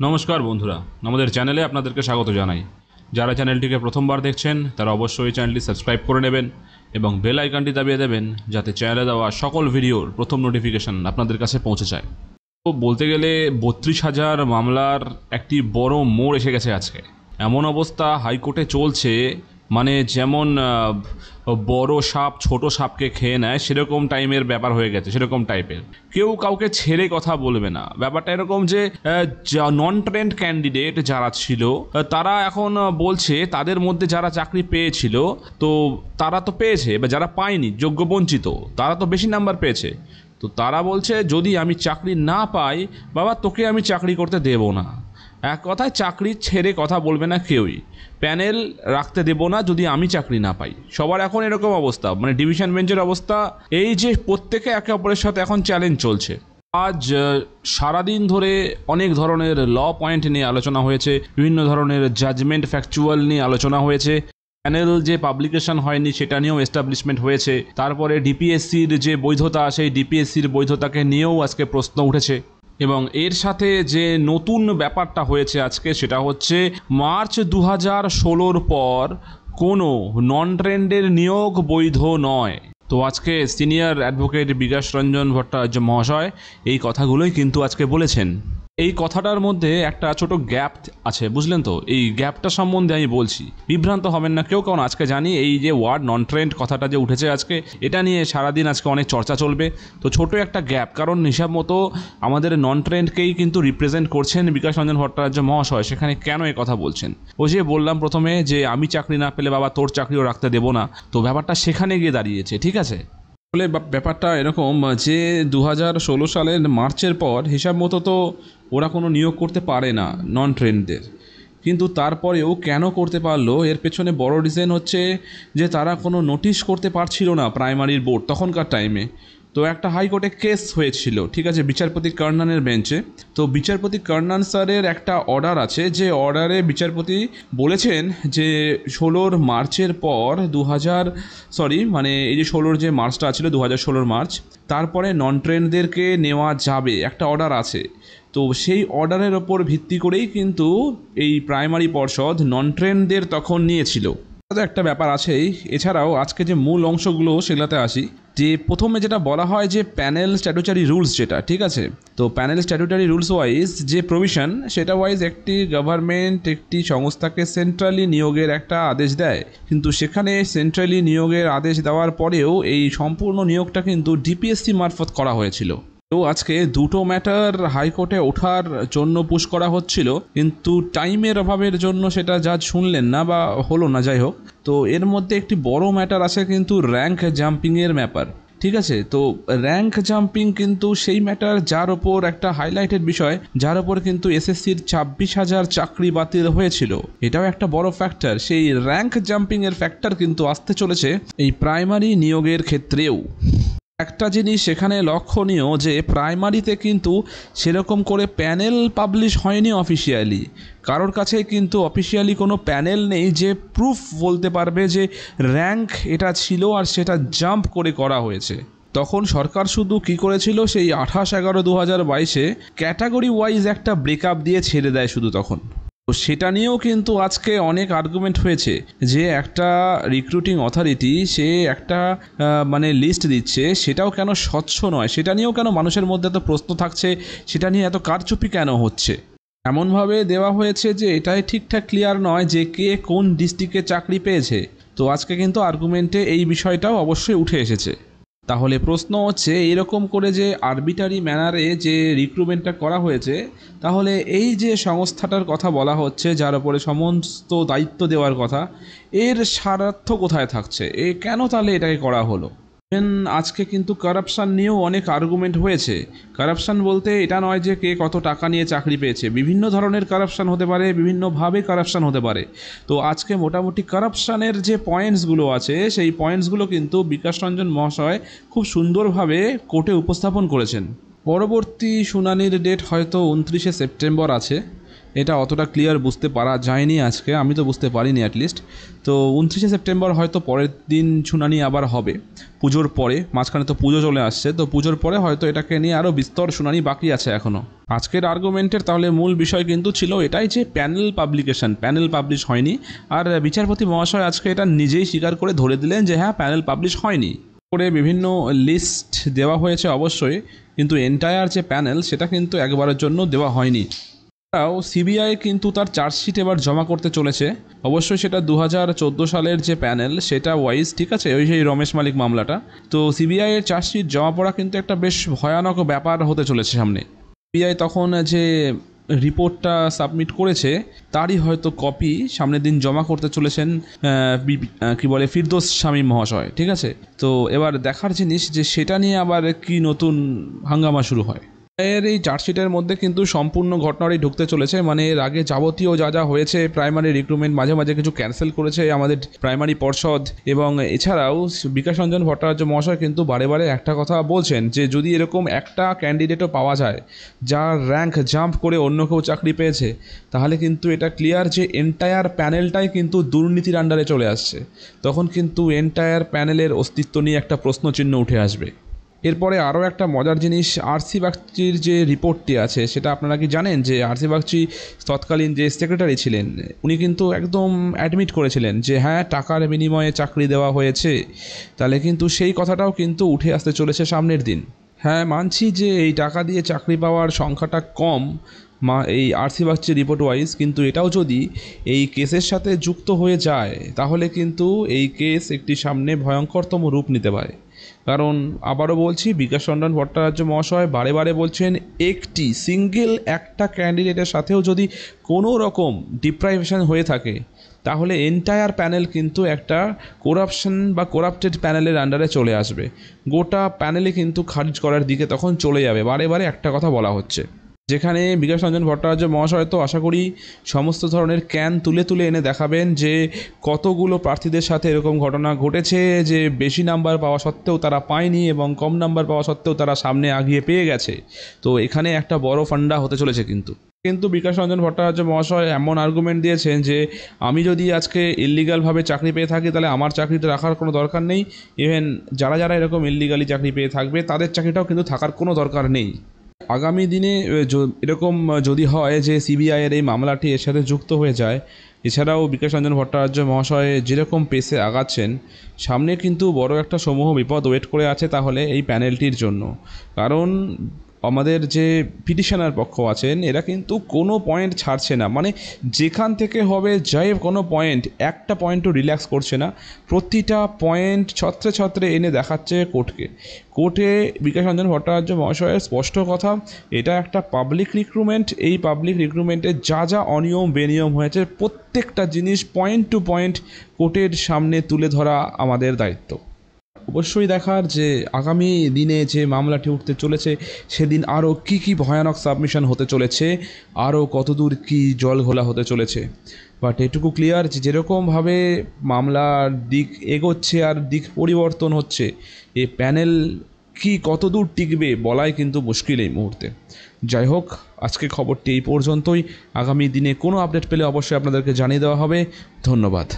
নমস্কার বন্ধুরা, আমাদের চ্যানেলে আপনাদেরকে স্বাগত জানাই। যারা চ্যানেলটিকে প্রথমবার দেখছেন তারা অবশ্যই চ্যানেলটি সাবস্ক্রাইব করে নেবেন এবং বেল আইকনটি দাবিয়ে দেবেন, যাতে চ্যানেলে দেওয়া সকল ভিডিওর প্রথম নোটিফিকেশন আপনাদের কাছে পৌঁছে যায়। তো বলতে গেলে 32,000 মামলার একটি বড় মোড় এসে গেছে আজকে। এমন অবস্থা হাইকোর্টে চলছে, মানে যেমন বড় সাপ ছোট সাপকে খেয়ে নেয় সেরকম টাইমের ব্যাপার হয়ে গেছে, সেরকম টাইপের। কেউ কাউকে ছেড়ে কথা বলবে না। ব্যাপারটা এরকম যে নন ট্রেন্ড ক্যান্ডিডেট যারা ছিল তারা এখন বলছে তাদের মধ্যে যারা চাকরি পেয়েছিল তো তারা তো পেয়েছে, এবার যারা পায়নি যোগ্য বঞ্চিত তারা তো বেশি নাম্বার পেয়েছে। তো তারা বলছে যদি আমি চাকরি না পাই, বাবা তোকে আমি চাকরি করতে দেব না। এক কথায় চাকরি ছেড়ে কথা বলবে না কেউই, প্যানেল রাখতে দেব না যদি আমি চাকরি না পাই। সবার এখন এরকম অবস্থা, মানে ডিভিশন বেঞ্চের অবস্থা এই যে প্রত্যেকে একে অপরের সাথে এখন চ্যালেঞ্জ চলছে। আজ সারাদিন ধরে অনেক ধরনের ল পয়েন্ট নিয়ে আলোচনা হয়েছে, বিভিন্ন ধরনের জাজমেন্ট ফ্যাকচুয়াল নিয়ে আলোচনা হয়েছে। প্যানেল যে পাবলিকেশন হয়নি সেটা নিয়েও এস্টাবলিশমেন্ট হয়েছে। তারপরে ডিপিএসসির যে বৈধতা, সেই ডিপিএসসির বৈধতাকে নিয়েও আজকে প্রশ্ন উঠেছে। এবং এর সাথে যে নতুন ব্যাপারটা হয়েছে আজকে সেটা হচ্ছে মার্চ 2016 পর কোনো নন ট্রেন্ডের নিয়োগ বৈধ নয়। তো আজকে সিনিয়র অ্যাডভোকেট বিকাশ রঞ্জন ভট্টাচার্য মহাশয় এই কথাগুলোই কিন্তু আজকে বলেছেন। এই কথাটার মধ্যে একটা ছোট গ্যাপ আছে, বুঝলেন তো? এই গ্যাপটা সম্বন্ধে আমি বলছি, বিভ্রান্ত হবেন না কেউ, কারণ আজকে জানি এই যে ওয়ার্ড নন ট্রেন্ড কথাটা যে উঠেছে আজকে, এটা নিয়ে সারাদিন আজকে অনেক চর্চা চলবে। তো ছোট একটা গ্যাপ, কারণ হিসাব মতো আমাদের নন ট্রেন্ডকেই কিন্তু রিপ্রেজেন্ট করছেন বিকাশ রঞ্জন ভট্টাচার্য মহাশয়। সেখানে কেন এ কথা বলছেন? ও যে বললাম প্রথমে যে আমি চাকরি না পেলে বাবা তোর চাকরিও রাখতে দেবো না, তো ব্যাপারটা সেখানে গিয়ে দাঁড়িয়েছে, ঠিক আছে? আসলে ব্যাপারটা এরকম যে 2016 সালের মার্চের পর হিসাব মতো তো ওরা কোনো নিয়োগ করতে পারে না নন ট্রেন্ডদের, কিন্তু তারপরেও কেন করতে পারলো এর পেছনে বড় রিজন হচ্ছে যে তারা কোনো নোটিশ করতে পারছিল না প্রাইমারির বোর্ড তখনকার টাইমে। তো একটা হাইকোর্টে কেস হয়েছিল, ঠিক আছে, বিচারপতি কর্নানের বেঞ্চে। তো বিচারপতি কর্নান স্যারের একটা অর্ডার আছে, যে অর্ডারে বিচারপতি বলেছেন যে 16 মার্চের পর মানে এই যে 16 যে মার্চটা ছিল 2016 মার্চ, তারপরে নন ট্রেন্ডদেরকে নেওয়া যাবে, একটা অর্ডার আছে। তো সেই অর্ডারের ওপর ভিত্তি করেই কিন্তু এই প্রাইমারি পর্ষদ নন ট্রেন্ডদের তখন নিয়েছিল। তো একটা ব্যাপার আছেই। এছাড়াও আজকে যে মূল অংশগুলো সেগুলোতে আসি, যে প্রথমে যেটা বলা হয় যে প্যানেল স্ট্যাটুটারি রুলস, যেটা ঠিক আছে। তো প্যানেল স্ট্যাটুটারি রুলস ওয়াইজ যে প্রভিশন, সেটা ওয়াইজ একটি গভর্নমেন্ট একটি সংস্থাকে সেন্ট্রালি নিয়োগের একটা আদেশ দেয়, কিন্তু সেখানে সেন্ট্রালি নিয়োগের আদেশ দেওয়ার পরেও এই সম্পূর্ণ নিয়োগটা কিন্তু ডিপিএসসি মারফত করা হয়েছিল। তো আজকে দুটো ম্যাটার হাইকোর্টে ওঠার জন্য পুশ করা হচ্ছিল, কিন্তু টাইমের অভাবের জন্য সেটা জাজ শুনলেন না বা হলো না, যাই হোক। তো এর মধ্যে একটি বড় ম্যাটার আছে কিন্তু র্যাঙ্ক জাম্পিংয়ের ব্যাপার, ঠিক আছে। তো র্যাঙ্ক জাম্পিং কিন্তু সেই ম্যাটার যার ওপর একটা হাইলাইটেড বিষয়, যার ওপর কিন্তু এসএসসির 26,000 চাকরি বাতিল হয়েছিল। এটাও একটা বড় ফ্যাক্টর। সেই র্যাঙ্ক জাম্পিংয়ের ফ্যাক্টর কিন্তু আসতে চলেছে এই প্রাইমারি নিয়োগের ক্ষেত্রেও। একটা জিনিস সেখানে লক্ষণীয় যে প্রাইমারিতে কিন্তু সেরকম করে প্যানেল পাবলিশ হয়নি অফিসিয়ালি, কারোর কাছে কিন্তু অফিসিয়ালি কোনো প্যানেল নেই যে প্রুফ বলতে পারবে যে র্যাঙ্ক এটা ছিল আর সেটা জাম্প করে করা হয়েছে। তখন সরকার শুধু কি করেছিল, সেই 28/11/2022 ক্যাটাগরি ওয়াইজ একটা ব্রেকআপ দিয়ে ছেড়ে দেয় শুধু তখন। তো সেটা নিয়েও কিন্তু আজকে অনেক আর্গুমেন্ট হয়েছে যে একটা রিক্রুটিং অথরিটি সে একটা মানে লিস্ট দিচ্ছে, সেটাও কেন স্বচ্ছ নয়, সেটা নিয়েও কেন মানুষের মধ্যে এত প্রশ্ন থাকছে, সেটা নিয়ে এত কারচুপি কেন হচ্ছে। এমনভাবে দেওয়া হয়েছে যে এটাই ঠিকঠাক ক্লিয়ার নয় যে কে কোন ডিস্ট্রিক্টে চাকরি পেয়েছে। তো আজকে কিন্তু আর্গুমেন্টে এই বিষয়টাও অবশ্যই উঠে এসেছে। তাহলে প্রশ্ন হচ্ছে, এরকম করে যে আরবিটারি ম্যানারে যে রিক্রুটমেন্টটা করা হয়েছে, তাহলে এই যে সংস্থাটার কথা বলা হচ্ছে যার উপরে সমস্ত দায়িত্ব দেওয়ার কথা, এর স্বার্থ কোথায় থাকছে, কেন তাহলে এটাকে করা হলো? আজকে কিন্তু কারাপশান নিয়েও অনেক আর্গুমেন্ট হয়েছে। কারাপশান বলতে এটা নয় যে কে কত টাকা নিয়ে চাকরি পেয়েছে, বিভিন্ন ধরনের কারাপশান হতে পারে, বিভিন্নভাবে কারাপশান হতে পারে। তো আজকে মোটামুটি কারাপশানের যে পয়েন্টসগুলো আছে সেই পয়েন্টসগুলো কিন্তু বিকাশ রঞ্জন মহাশয় খুব সুন্দরভাবে কোর্টে উপস্থাপন করেছেন। পরবর্তী শুনানির ডেট হয়তো 29শে সেপ্টেম্বর আছে, এটা অতটা ক্লিয়ার বুঝতে পারা যায়নি আজকে, আমি তো বুঝতে পারিনি অ্যাটলিস্ট। তো 29শে সেপ্টেম্বর হয়তো পরের দিন শুনানি আবার হবে, পুজোর পরে। মাঝখানে তো পুজো চলে আসছে, তো পুজোর পরে হয়তো এটাকে নিয়ে আরও বিস্তর শুনানি বাকি আছে এখনও। আজকের আর্গুমেন্টের তাহলে মূল বিষয় কিন্তু ছিল এটাই যে প্যানেল পাবলিশ হয়নি। আর বিচারপতি মহাশয় আজকে এটা নিজেই স্বীকার করে ধরে দিলেন যে হ্যাঁ, প্যানেল পাবলিশ হয়নি। করে বিভিন্ন লিস্ট দেওয়া হয়েছে অবশ্যই, কিন্তু এন্টায়ার যে প্যানেল সেটা কিন্তু একবারের জন্য দেওয়া হয়নি। সিবিআই কিন্তু তার চার্জশিট এবার জমা করতে চলেছে। অবশ্যই সেটা 2014 সালের যে প্যানেল সেটা ওয়াইজ, ঠিক আছে, ওই সেই রমেশ মালিক মামলাটা। তো সিবিআই এর চার্জশিট জমা পড়া কিন্তু একটা বেশ ভয়ানক ব্যাপার হতে চলেছে সামনে। সিবিআই তখন যে রিপোর্টটা সাবমিট করেছে তারই হয়তো কপি সামনের দিন জমা করতে চলেছেন কি বলে ফিরদৌস শামীম মহাশয়, ঠিক আছে। তো এবার দেখার জিনিস যে সেটা নিয়ে আবার কি নতুন হাঙ্গামা শুরু হয়। এর এই চার্জশিটের মধ্যে কিন্তু সম্পূর্ণ ঘটনাটাই ঢুকতে চলেছে, মানে এর আগে যাবতীয় যা যা হয়েছে, প্রাইমারি রিক্রুটমেন্ট মাঝে মাঝে কিছু ক্যান্সেল করেছে আমাদের প্রাইমারি পর্ষদ, এবং এছাড়াও বিকাশ রঞ্জন ভট্টাচার্য মহাশয় কিন্তু বারে বারে একটা কথা বলছেন যে যদি এরকম একটা ক্যান্ডিডেটও পাওয়া যায় যার র্যাঙ্ক জাম্প করে অন্য কেউ চাকরি পেয়েছে, তাহলে কিন্তু এটা ক্লিয়ার যে এন্টায়ার প্যানেলটাই কিন্তু দুর্নীতির আন্ডারে চলে আসছে। তখন কিন্তু এন্টায়ার প্যানেলের অস্তিত্ব নিয়ে একটা প্রশ্নচিহ্ন উঠে আসবে। এরপরে আরও একটা মজার জিনিস, আরসি বাগচির যে রিপোর্টটি আছে সেটা আপনারা কি জানেন যে আরসি বাগচি তৎকালীন যে সেক্রেটারি ছিলেন উনি কিন্তু একদম অ্যাডমিট করেছিলেন যে হ্যাঁ, টাকার বিনিময়ে চাকরি দেওয়া হয়েছে। তাহলে কিন্তু সেই কথাটাও কিন্তু উঠে আসতে চলেছে সামনের দিন। হ্যাঁ, মানছি যে এই টাকা দিয়ে চাকরি পাওয়ার সংখ্যাটা কম এই আরসি বাগচি রিপোর্ট ওয়াইজ, কিন্তু এটাও যদি এই কেসের সাথে যুক্ত হয়ে যায় তাহলে কিন্তু এই কেস একটি সামনে ভয়ঙ্করতম রূপ নিতে পারে। কারণ আবারও বলছি, বিকাশ রঞ্জন ভট্টাচার্য মহাশয় বারে বারে বলছেন একটা ক্যান্ডিডেটের সাথেও যদি কোনো রকম ডিপ্রাইভেশন হয়ে থাকে তাহলে এন্টায়ার প্যানেল কিন্তু একটা করাপশন বা করাপ্টেড প্যানেলের আন্ডারে চলে আসবে। গোটা প্যানেলে কিন্তু খারিজ করার দিকে তখন চলে যাবে। বারে বারে একটা কথা বলা হচ্ছে, যেখানে বিকাশ রঞ্জন ভট্টাচার্য মহাশয় তো আশা করি সমস্ত ধরনের ক্যান তুলে তুলে এনে দেখাবেন যে কতগুলো প্রার্থীদের সাথে এরকম ঘটনা ঘটেছে যে বেশি নাম্বার পাওয়া সত্ত্বেও তারা পায়নি এবং কম নাম্বার পাওয়া সত্ত্বেও তারা সামনে আগিয়ে পেয়ে গেছে। তো এখানে একটা বড় ফান্ডা হতে চলেছে। কিন্তু বিকাশ রঞ্জন ভট্টাচার্য মহাশয় এমন আর্গুমেন্ট দিয়েছেন যে আমি যদি আজকে ইললিগালভাবে চাকরি পেয়ে থাকি তাহলে আমার চাকরিতে রাখার কোনো দরকার নেই, ইভেন যারা যারা এরকম ইললিগালি চাকরি পেয়ে থাকবে তাদের চাকরিটাও কিন্তু থাকার কোনো দরকার নেই। আগামী দিনে এরকম যদি হয় যে সিবিআইয়ের এই মামলাটি এর সাথে যুক্ত হয়ে যায়, এছাড়াও বিকাশ রঞ্জন ভট্টাচার্য মহাশয় যেরকম পেসে আগাচ্ছেন, সামনে কিন্তু বড় একটা সমূহ বিপদ ওয়েট করে আছে তাহলে এই প্যানেলটির জন্য। কারণ আমাদের যে পিটিশনার পক্ষ আছেন এরা কিন্তু কোনো পয়েন্ট ছাড়ছে না, মানে যেখান থেকে হবে যাই কোনো পয়েন্ট, একটা পয়েন্টও রিল্যাক্স করছে না। প্রতিটা পয়েন্ট ছত্রে ছত্রে এনে দেখাচ্ছে কোর্টে বিকাশ রঞ্জন ভট্টাচার্য মহাশয়ের স্পষ্ট কথা, এটা একটা পাবলিক রিক্রুটমেন্ট। এই পাবলিক রিক্রুটমেন্টে যা যা অনিয়ম বেনিয়ম হয়েছে প্রত্যেকটা জিনিস পয়েন্ট টু পয়েন্ট কোর্টের সামনে তুলে ধরা আমাদের দায়িত্ব। অবশ্যই দেখার যে আগামী দিনে যে মামলাটি উঠতে চলেছে সেদিন আরও কী ভয়ানক সাবমিশন হতে চলেছে, আরও কতদূর কী জল ঘোলা হতে চলেছে। বাট এটুকু ক্লিয়ার যে যেরকমভাবে মামলার দিক এগোচ্ছে আর দিক পরিবর্তন হচ্ছে, এই প্যানেল কতদূর টিকবে বলাই কিন্তু মুশকিল এই মুহূর্তে। যাই হোক, আজকে খবরটি এই পর্যন্তই। আগামী দিনে কোনো আপডেট পেলে অবশ্যই আপনাদেরকে জানিয়ে দেওয়া হবে। ধন্যবাদ।